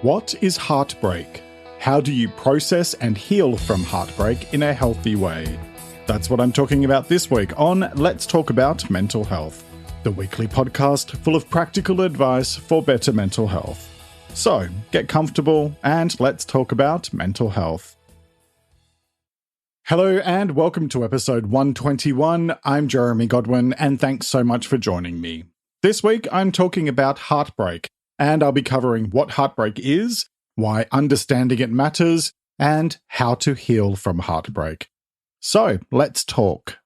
What is heartbreak? How do you process and heal from heartbreak in a healthy way? That's what I'm talking about this week on Let's Talk About Mental Health, the weekly podcast full of practical advice for better mental health. So, get comfortable and let's talk about mental health. Hello and welcome to episode 121. I'm Jeremy Godwin and thanks so much for joining me. This week I'm talking about heartbreak, and I'll be covering what heartbreak is, why understanding it matters, and how to heal from heartbreak. So, let's talk.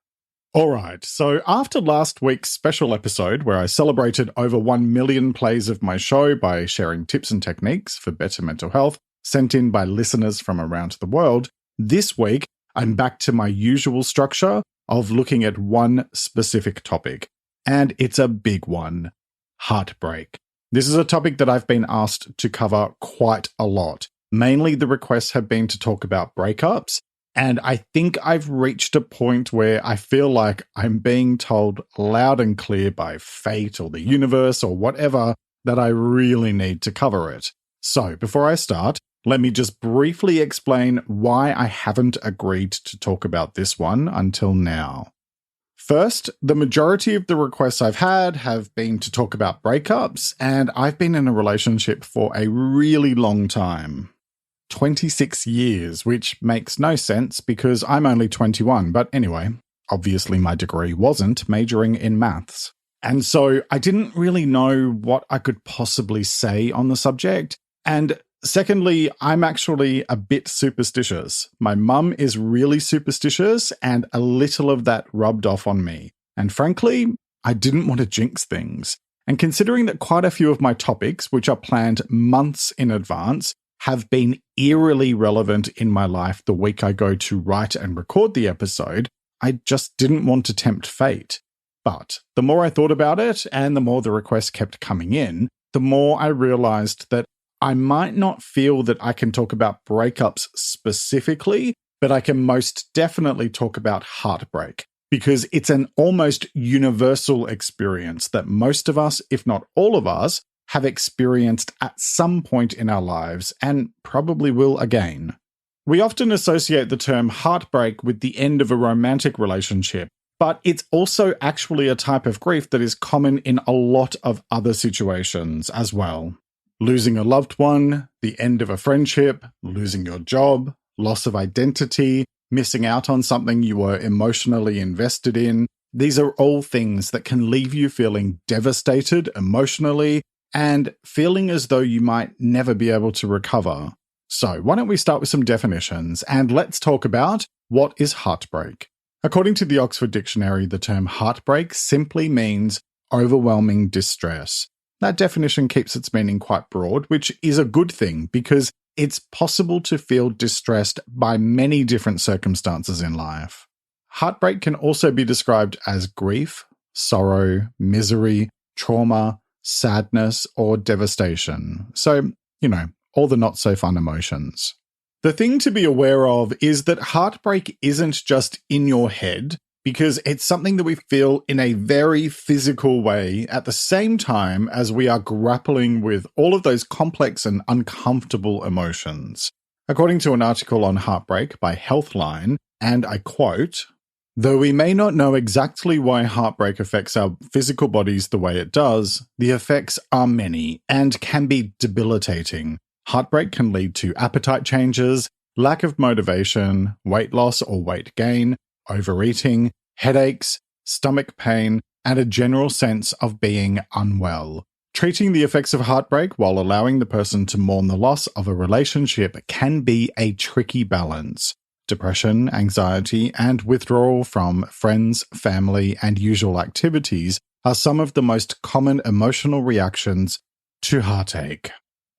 Alright, so after last week's special episode where I celebrated over 1 million plays of my show by sharing tips and techniques for better mental health sent in by listeners from around the world, this week I'm back to my usual structure of looking at one specific topic. And it's a big one: heartbreak. This is a topic that I've been asked to cover quite a lot. Mainly the requests have been to talk about breakups, and I think I've reached a point where I feel like I'm being told loud and clear by fate or the universe or whatever that I really need to cover it. So before I start, let me just briefly explain why I haven't agreed to talk about this one until now. First, the majority of the requests I've had have been to talk about breakups, and I've been in a relationship for a really long time. 26 years, which makes no sense because I'm only 21, but anyway, obviously my degree wasn't majoring in maths. And so I didn't really know what I could possibly say on the subject, and secondly, I'm actually a bit superstitious. My mum is really superstitious and a little of that rubbed off on me. And frankly, I didn't want to jinx things. And considering that quite a few of my topics, which are planned months in advance, have been eerily relevant in my life the week I go to write and record the episode, I just didn't want to tempt fate. But the more I thought about it and the more the requests kept coming in, the more I realized that I might not feel that I can talk about breakups specifically, but I can most definitely talk about heartbreak because it's an almost universal experience that most of us, if not all of us, have experienced at some point in our lives and probably will again. We often associate the term heartbreak with the end of a romantic relationship, but it's also actually a type of grief that is common in a lot of other situations as well. Losing a loved one, the end of a friendship, losing your job, loss of identity, missing out on something you were emotionally invested in. These are all things that can leave you feeling devastated emotionally and feeling as though you might never be able to recover. So why don't we start with some definitions and let's talk about what is heartbreak. According to the Oxford Dictionary, the term heartbreak simply means overwhelming distress. That definition keeps its meaning quite broad, which is a good thing because it's possible to feel distressed by many different circumstances in life. Heartbreak can also be described as grief, sorrow, misery, trauma, sadness, or devastation. So, all the not so fun emotions. The thing to be aware of is that heartbreak isn't just in your head, because it's something that we feel in a very physical way at the same time as we are grappling with all of those complex and uncomfortable emotions. According to an article on heartbreak by Healthline, and I quote, "Though we may not know exactly why heartbreak affects our physical bodies the way it does, the effects are many and can be debilitating. Heartbreak can lead to appetite changes, lack of motivation, weight loss or weight gain, overeating, headaches, stomach pain, and a general sense of being unwell. Treating the effects of heartbreak while allowing the person to mourn the loss of a relationship can be a tricky balance. Depression, anxiety, and withdrawal from friends, family, and usual activities are some of the most common emotional reactions to heartache."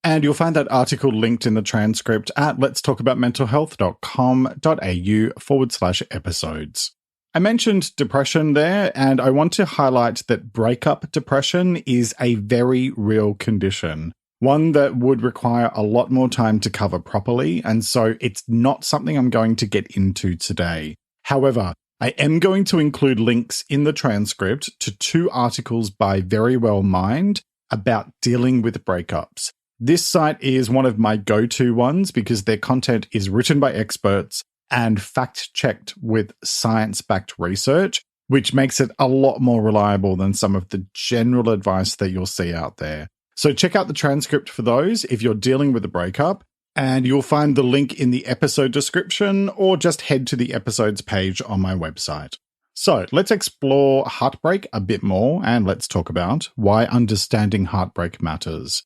And you'll find that article linked in the transcript at letstalkaboutmentalhealth.com.au/episodes. I mentioned depression there, and I want to highlight that breakup depression is a very real condition, one that would require a lot more time to cover properly, and so it's not something I'm going to get into today. However, I am going to include links in the transcript to 2 articles by Very Well Mind about dealing with breakups. This site is one of my go-to ones because their content is written by experts and fact-checked with science-backed research, which makes it a lot more reliable than some of the general advice that you'll see out there. So check out the transcript for those if you're dealing with a breakup, and you'll find the link in the episode description, or just head to the episodes page on my website. So let's explore heartbreak a bit more, and let's talk about why understanding heartbreak matters.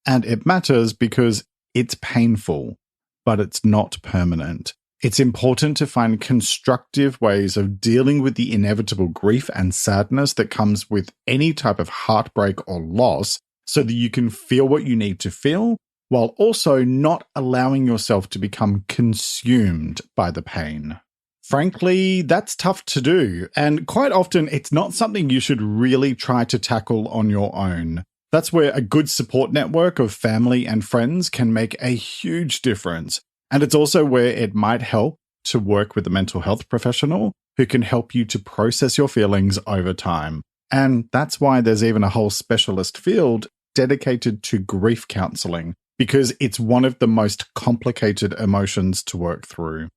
And it matters because it's painful, but it's not permanent. It's important to find constructive ways of dealing with the inevitable grief and sadness that comes with any type of heartbreak or loss, so that you can feel what you need to feel, while also not allowing yourself to become consumed by the pain. Frankly, that's tough to do, and quite often it's not something you should really try to tackle on your own. That's where a good support network of family and friends can make a huge difference, and it's also where it might help to work with a mental health professional who can help you to process your feelings over time. And that's why there's even a whole specialist field dedicated to grief counseling, because it's one of the most complicated emotions to work through.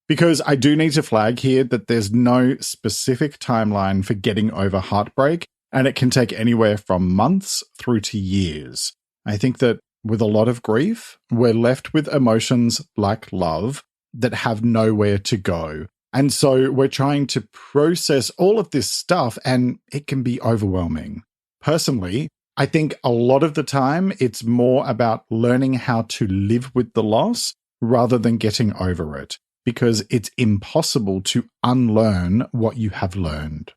Because I do need to flag here that there's no specific timeline for getting over heartbreak, and it can take anywhere from months through to years. I think that with a lot of grief, we're left with emotions like love that have nowhere to go. And so we're trying to process all of this stuff, and it can be overwhelming. Personally, I think a lot of the time it's more about learning how to live with the loss rather than getting over it, because it's impossible to unlearn what you have learned.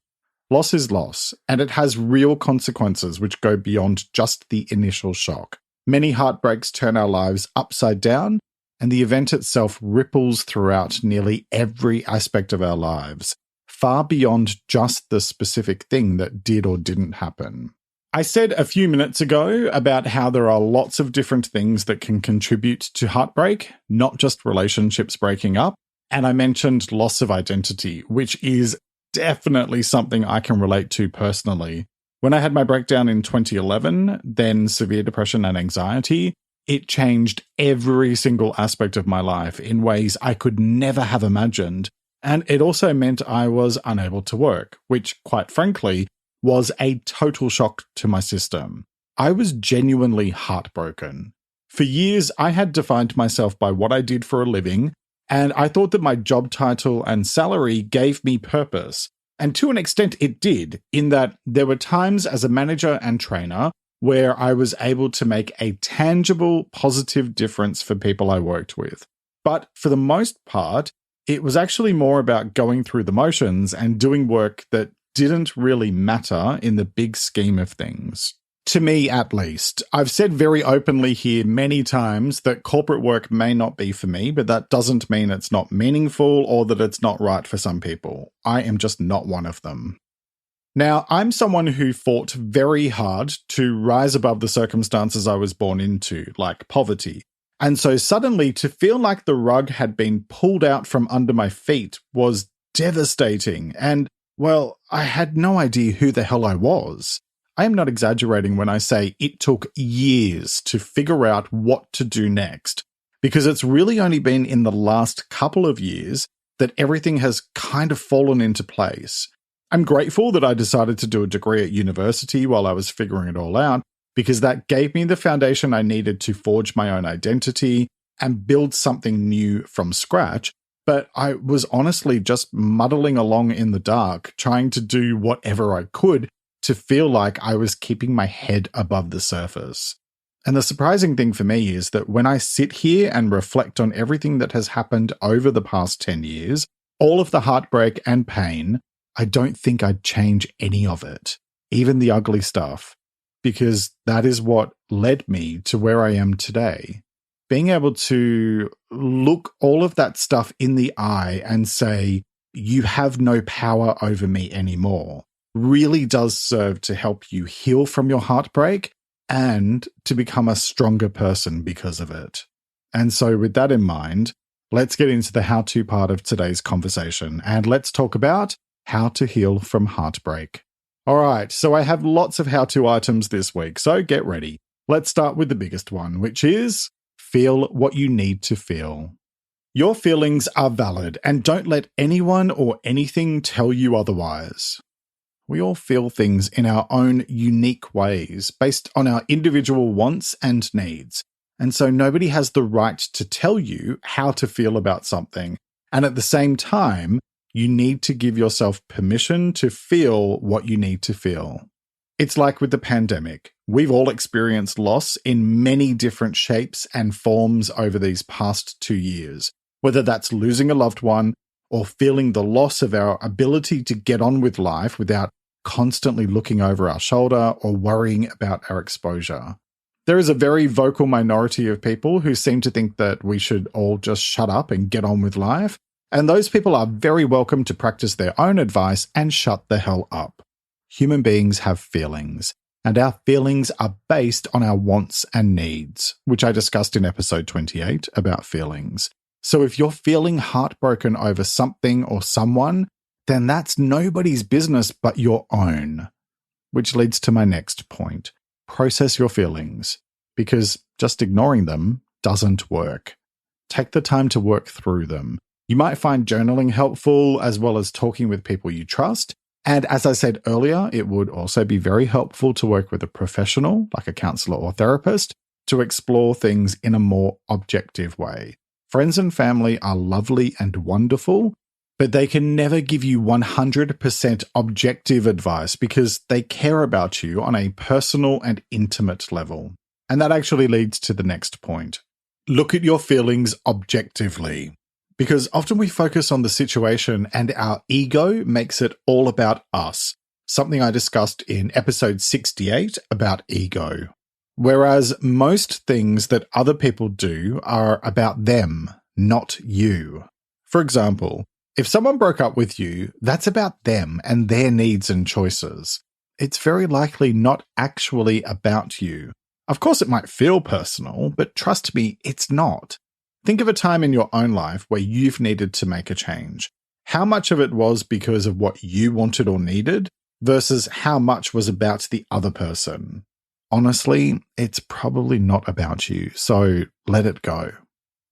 Loss is loss, and it has real consequences which go beyond just the initial shock. Many heartbreaks turn our lives upside down, and the event itself ripples throughout nearly every aspect of our lives, far beyond just the specific thing that did or didn't happen. I said a few minutes ago about how there are lots of different things that can contribute to heartbreak, not just relationships breaking up, and I mentioned loss of identity, which is definitely something I can relate to personally. When I had my breakdown in 2011, then severe depression and anxiety, it changed every single aspect of my life in ways I could never have imagined. And it also meant I was unable to work, which, quite frankly, was a total shock to my system. I was genuinely heartbroken. For years, I had defined myself by what I did for a living, and I thought that my job title and salary gave me purpose. And to an extent it did, in that there were times as a manager and trainer where I was able to make a tangible, positive difference for people I worked with. But for the most part, it was actually more about going through the motions and doing work that didn't really matter in the big scheme of things. To me, at least. I've said very openly here many times that corporate work may not be for me, but that doesn't mean it's not meaningful or that it's not right for some people. I am just not one of them. Now, I'm someone who fought very hard to rise above the circumstances I was born into, like poverty. And so suddenly to feel like the rug had been pulled out from under my feet was devastating. And, well, I had no idea who the hell I was. I am not exaggerating when I say it took years to figure out what to do next, because it's really only been in the last couple of years that everything has kind of fallen into place. I'm grateful that I decided to do a degree at university while I was figuring it all out, because that gave me the foundation I needed to forge my own identity and build something new from scratch. But I was honestly just muddling along in the dark, trying to do whatever I could to feel like I was keeping my head above the surface. And the surprising thing for me is that when I sit here and reflect on everything that has happened over the past 10 years, all of the heartbreak and pain, I don't think I'd change any of it, even the ugly stuff, because that is what led me to where I am today. Being able to look all of that stuff in the eye and say, you have no power over me anymore, really does serve to help you heal from your heartbreak and to become a stronger person because of it. And so with that in mind, let's get into the how-to part of today's conversation, and let's talk about how to heal from heartbreak. All right, so I have lots of how-to items this week, so get ready. Let's start with the biggest one, which is feel what you need to feel. Your feelings are valid, and don't let anyone or anything tell you otherwise. We all feel things in our own unique ways, based on our individual wants and needs. And so nobody has the right to tell you how to feel about something. And at the same time, you need to give yourself permission to feel what you need to feel. It's like with the pandemic. We've all experienced loss in many different shapes and forms over these past 2 years, whether that's losing a loved one or feeling the loss of our ability to get on with life without constantly looking over our shoulder or worrying about our exposure. There is a very vocal minority of people who seem to think that we should all just shut up and get on with life, and those people are very welcome to practice their own advice and shut the hell up. Human beings have feelings, and our feelings are based on our wants and needs, which I discussed in episode 28 about feelings. So if you're feeling heartbroken over something or someone, then that's nobody's business but your own. Which leads to my next point. Process your feelings, because just ignoring them doesn't work. Take the time to work through them. You might find journaling helpful, as well as talking with people you trust. And as I said earlier, it would also be very helpful to work with a professional, like a counselor or therapist, to explore things in a more objective way. Friends and family are lovely and wonderful, but they can never give you 100% objective advice because they care about you on a personal and intimate level. And that actually leads to the next point. Look at your feelings objectively. Because often we focus on the situation and our ego makes it all about us, something I discussed in episode 68 about ego. Whereas most things that other people do are about them, not you. For example, if someone broke up with you, that's about them and their needs and choices. It's very likely not actually about you. Of course, it might feel personal, but trust me, it's not. Think of a time in your own life where you've needed to make a change. How much of it was because of what you wanted or needed versus how much was about the other person? Honestly, it's probably not about you, so let it go.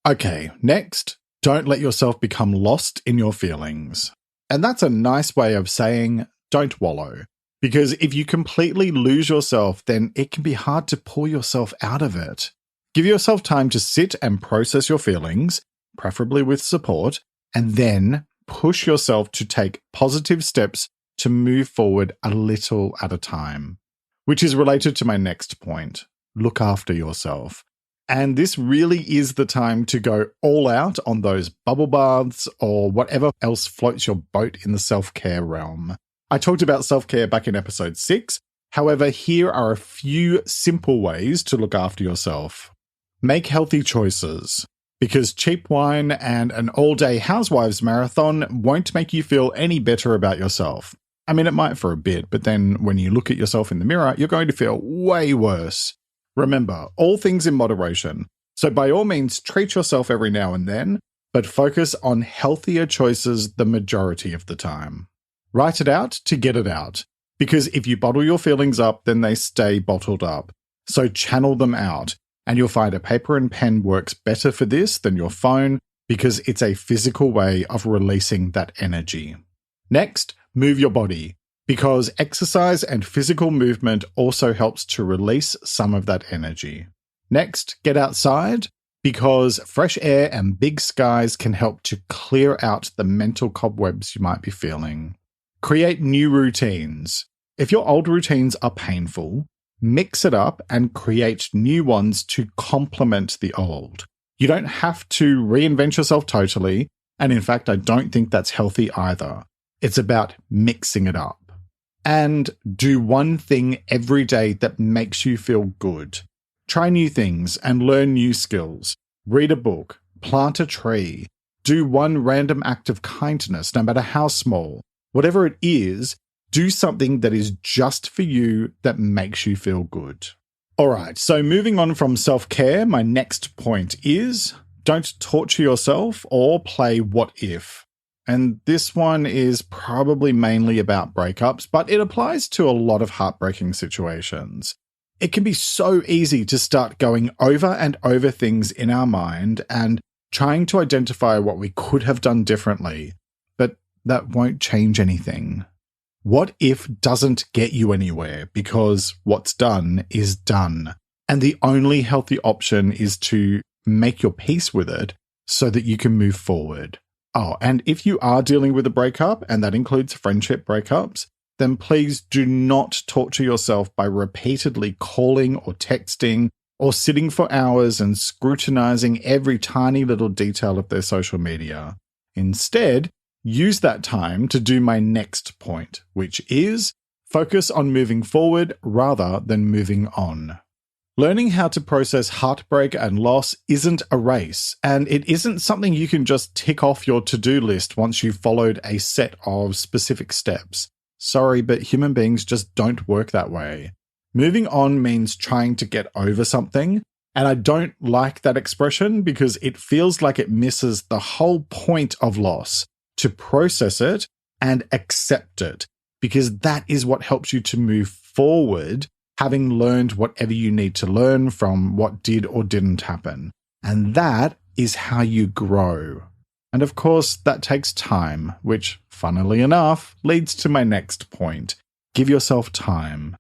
Okay, next, don't let yourself become lost in your feelings. And that's a nice way of saying don't wallow. Because if you completely lose yourself, then it can be hard to pull yourself out of it. Give yourself time to sit and process your feelings, preferably with support, and then push yourself to take positive steps to move forward a little at a time. Which is related to my next point. Look after yourself. And this really is the time to go all out on those bubble baths or whatever else floats your boat in the self-care realm. I talked about self-care back in episode 6. However, here are a few simple ways to look after yourself. Make healthy choices, because cheap wine and an all-day housewives marathon won't make you feel any better about yourself. I mean, it might for a bit, but then when you look at yourself in the mirror, you're going to feel way worse. Remember, all things in moderation. So by all means, treat yourself every now and then, but focus on healthier choices the majority of the time. Write it out to get it out, because if you bottle your feelings up, then they stay bottled up. So channel them out. And you'll find a paper and pen works better for this than your phone because it's a physical way of releasing that energy. Next, move your body, because exercise and physical movement also helps to release some of that energy. Next, get outside, because fresh air and big skies can help to clear out the mental cobwebs you might be feeling. Create new routines. If your old routines are painful, mix it up and create new ones to complement the old. You don't have to reinvent yourself totally, and in fact, I don't think that's healthy either. It's about mixing it up. And do one thing every day that makes you feel good. Try new things and learn new skills. Read a book, plant a tree, do one random act of kindness, no matter how small. Whatever it is, do something that is just for you that makes you feel good. All right, so moving on from self-care, my next point is don't torture yourself or play what if. And this one is probably mainly about breakups, but it applies to a lot of heartbreaking situations. It can be so easy to start going over and over things in our mind and trying to identify what we could have done differently, but that won't change anything. What if doesn't get you anywhere because what's done is done, and the only healthy option is to make your peace with it so that you can move forward. Oh, and if you are dealing with a breakup, and that includes friendship breakups, then please do not torture yourself by repeatedly calling or texting or sitting for hours and scrutinizing every tiny little detail of their social media. Instead, use that time to do my next point, which is focus on moving forward rather than moving on. Learning how to process heartbreak and loss isn't a race, and it isn't something you can just tick off your to-do list once you've followed a set of specific steps. Sorry, but human beings just don't work that way. Moving on means trying to get over something, and I don't like that expression because it feels like it misses the whole point of loss, to process it and accept it, because that is what helps you to move forward, having learned whatever you need to learn from what did or didn't happen. And that is how you grow. And of course, that takes time, which, funnily enough, leads to my next point. Give yourself time.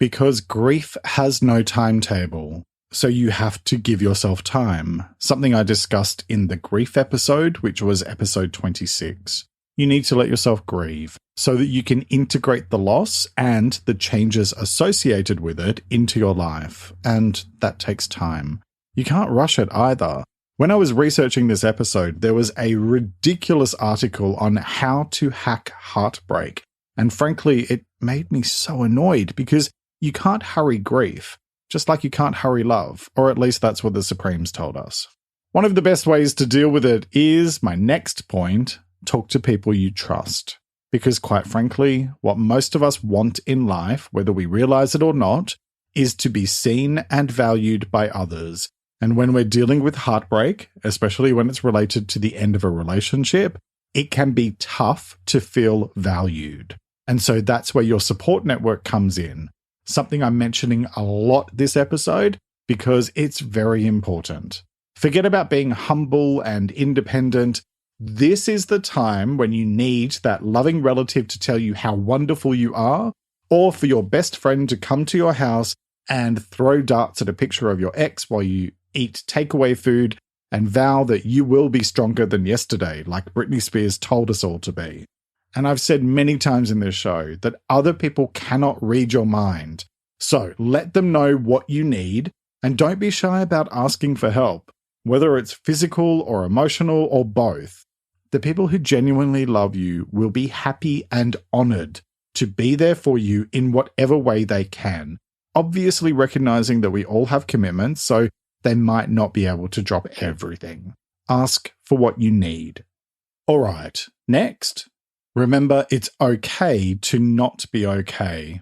Because grief has no timetable, so you have to give yourself time. Something I discussed in the grief episode, which was episode 26. You need to let yourself grieve so that you can integrate the loss and the changes associated with it into your life. And that takes time. You can't rush it either. When I was researching this episode, there was a ridiculous article on how to hack heartbreak. And frankly, it made me so annoyed because you can't hurry grief, just like you can't hurry love, or at least that's what the Supremes told us. One of the best ways to deal with it is my next point: talk to people you trust. Because quite frankly, what most of us want in life, whether we realize it or not, is to be seen and valued by others. And when we're dealing with heartbreak, especially when it's related to the end of a relationship, it can be tough to feel valued. And so that's where your support network comes in. Something I'm mentioning a lot this episode because it's very important. Forget about being humble and independent. This is the time when you need that loving relative to tell you how wonderful you are, or for your best friend to come to your house and throw darts at a picture of your ex while you eat takeaway food and vow that you will be stronger than yesterday, like Britney Spears told us all to be. And I've said many times in this show that other people cannot read your mind. So let them know what you need, and don't be shy about asking for help, whether it's physical or emotional or both. The people who genuinely love you will be happy and honored to be there for you in whatever way they can, obviously recognizing that we all have commitments, so they might not be able to drop everything. Ask for what you need. All right, next. Remember, it's okay to not be okay.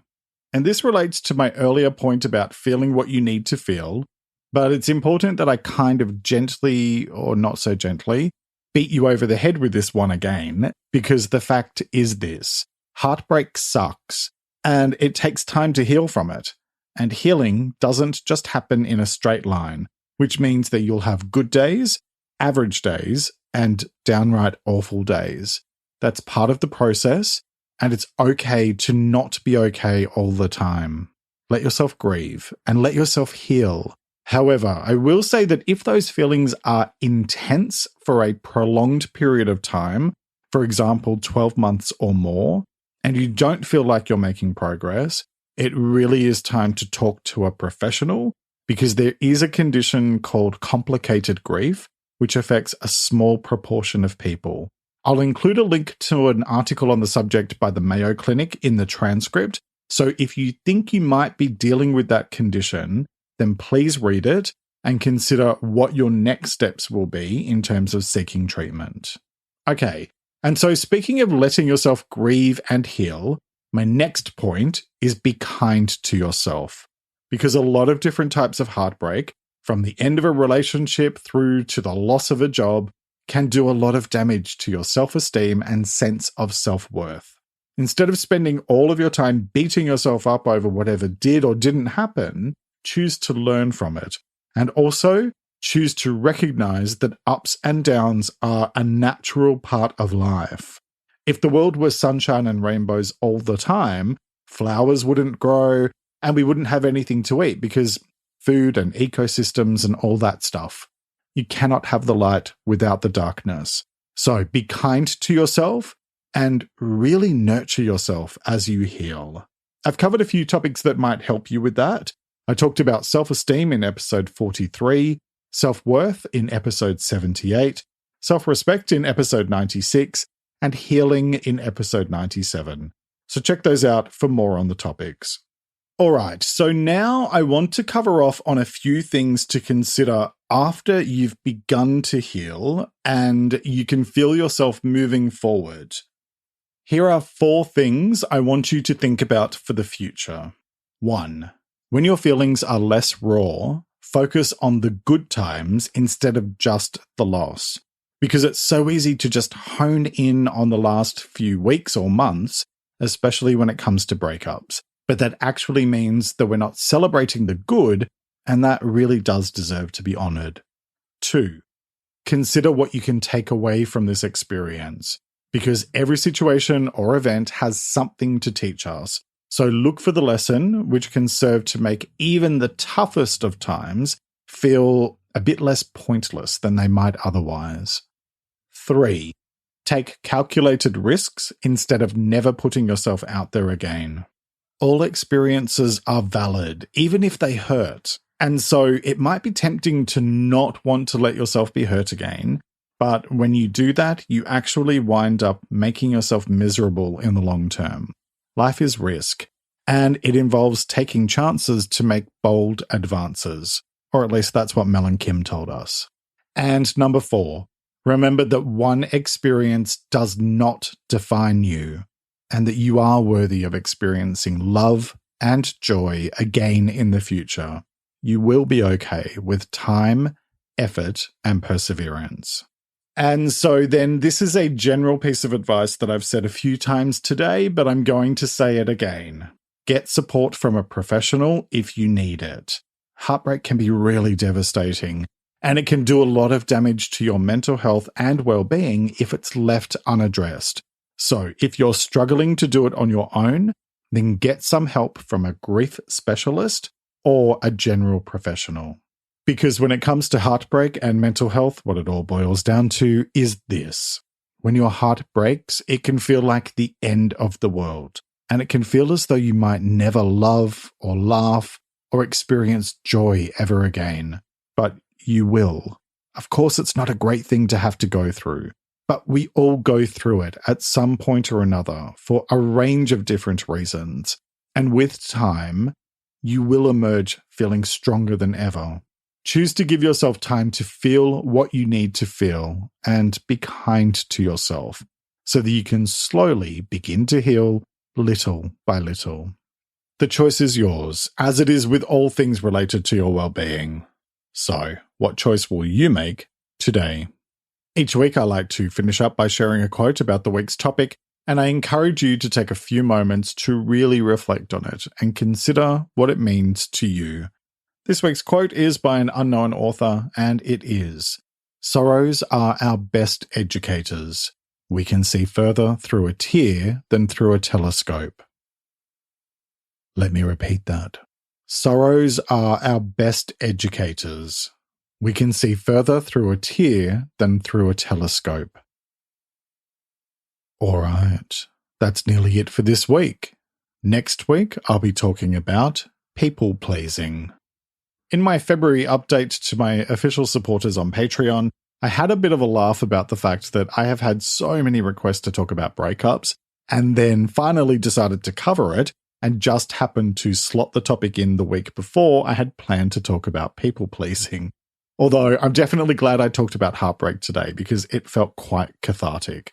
And this relates to my earlier point about feeling what you need to feel, but it's important that I kind of gently, or not so gently, beat you over the head with this one again, because the fact is this: heartbreak sucks, and it takes time to heal from it. And healing doesn't just happen in a straight line, which means that you'll have good days, average days, and downright awful days. That's part of the process, and it's okay to not be okay all the time. Let yourself grieve and let yourself heal. However, I will say that if those feelings are intense for a prolonged period of time, for example, 12 months or more, and you don't feel like you're making progress, it really is time to talk to a professional, because there is a condition called complicated grief, which affects a small proportion of people. I'll include a link to an article on the subject by the Mayo Clinic in the transcript, so if you think you might be dealing with that condition, then please read it and consider what your next steps will be in terms of seeking treatment. Okay, and so speaking of letting yourself grieve and heal, my next point is be kind to yourself. Because a lot of different types of heartbreak, from the end of a relationship through to the loss of a job, can do a lot of damage to your self-esteem and sense of self-worth. Instead of spending all of your time beating yourself up over whatever did or didn't happen, choose to learn from it. And also, choose to recognize that ups and downs are a natural part of life. If the world were sunshine and rainbows all the time, flowers wouldn't grow and we wouldn't have anything to eat because food and ecosystems and all that stuff. You cannot have the light without the darkness. So be kind to yourself and really nurture yourself as you heal. I've covered a few topics that might help you with that. I talked about self-esteem in episode 43, self-worth in episode 78, self-respect in episode 96, and healing in episode 97. So check those out for more on the topics. All right, so now I want to cover off on a few things to consider after you've begun to heal and you can feel yourself moving forward. Here are 4 things I want you to think about for the future. 1. When your feelings are less raw, focus on the good times instead of just the loss. Because it's so easy to just hone in on the last few weeks or months, especially when it comes to breakups. But that actually means that we're not celebrating the good, and that really does deserve to be honored. 2. Consider what you can take away from this experience, because every situation or event has something to teach us. So look for the lesson, which can serve to make even the toughest of times feel a bit less pointless than they might otherwise. 3. Take calculated risks instead of never putting yourself out there again. All experiences are valid, even if they hurt. And so it might be tempting to not want to let yourself be hurt again. But when you do that, you actually wind up making yourself miserable in the long term. Life is risk, and it involves taking chances to make bold advances. Or at least that's what Mel and Kim told us. And number 4, remember that one experience does not define you, and that you are worthy of experiencing love and joy again in the future. You will be okay with time, effort, and perseverance. And so then this is a general piece of advice that I've said a few times today, but I'm going to say it again. Get support from a professional if you need it. Heartbreak can be really devastating, and it can do a lot of damage to your mental health and well-being if it's left unaddressed. So if you're struggling to do it on your own, then get some help from a grief specialist or a general professional. Because when it comes to heartbreak and mental health, what it all boils down to is this. When your heart breaks, it can feel like the end of the world, and it can feel as though you might never love or laugh or experience joy ever again. But you will. Of course, it's not a great thing to have to go through, but we all go through it at some point or another for a range of different reasons. And with time, you will emerge feeling stronger than ever. Choose to give yourself time to feel what you need to feel and be kind to yourself so that you can slowly begin to heal little by little. The choice is yours, as it is with all things related to your well-being. So, what choice will you make today? Each week I like to finish up by sharing a quote about the week's topic, and I encourage you to take a few moments to really reflect on it and consider what it means to you. This week's quote is by an unknown author, and it is, "Sorrows are our best educators. We can see further through a tear than through a telescope." Let me repeat that. Sorrows are our best educators. We can see further through a tear than through a telescope. All right, that's nearly it for this week. Next week, I'll be talking about people-pleasing. In my February update to my official supporters on Patreon, I had a bit of a laugh about the fact that I have had so many requests to talk about breakups, and then finally decided to cover it, and just happened to slot the topic in the week before I had planned to talk about people-pleasing. Although I'm definitely glad I talked about heartbreak today because it felt quite cathartic.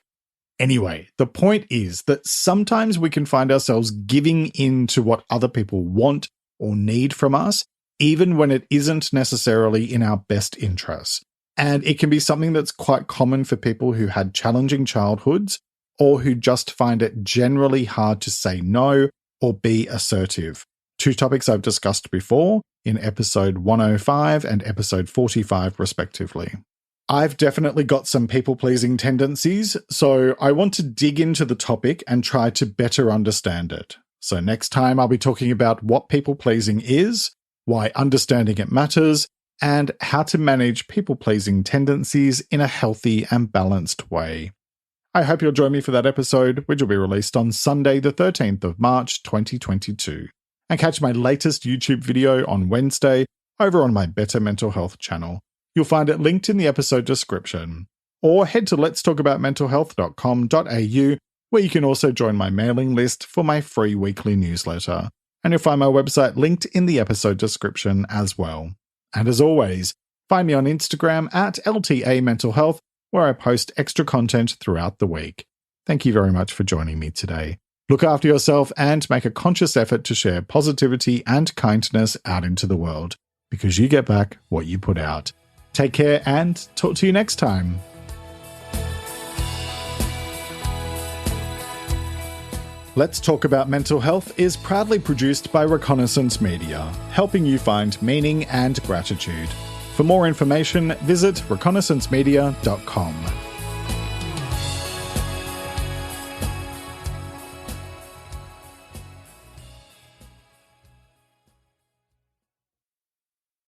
Anyway, the point is that sometimes we can find ourselves giving in to what other people want or need from us, even when it isn't necessarily in our best interests. And it can be something that's quite common for people who had challenging childhoods or who just find it generally hard to say no or be assertive. Two topics I've discussed before in episode 105 and episode 45 respectively. I've definitely got some people-pleasing tendencies, so I want to dig into the topic and try to better understand it. So next time I'll be talking about what people-pleasing is, why understanding it matters, and how to manage people-pleasing tendencies in a healthy and balanced way. I hope you'll join me for that episode, which will be released on Sunday the 13th of March 2022. And catch my latest YouTube video on Wednesday over on my Better Mental Health channel. You'll find it linked in the episode description. Or head to letstalkaboutmentalhealth.com.au, where you can also join my mailing list for my free weekly newsletter. And you'll find my website linked in the episode description as well. And as always, find me on Instagram at LTA Mental Health, where I post extra content throughout the week. Thank you very much for joining me today. Look after yourself and make a conscious effort to share positivity and kindness out into the world, because you get back what you put out. Take care and talk to you next time. Let's Talk About Mental Health is proudly produced by Reconnaissance Media, helping you find meaning and gratitude. For more information, visit reconnaissancemedia.com.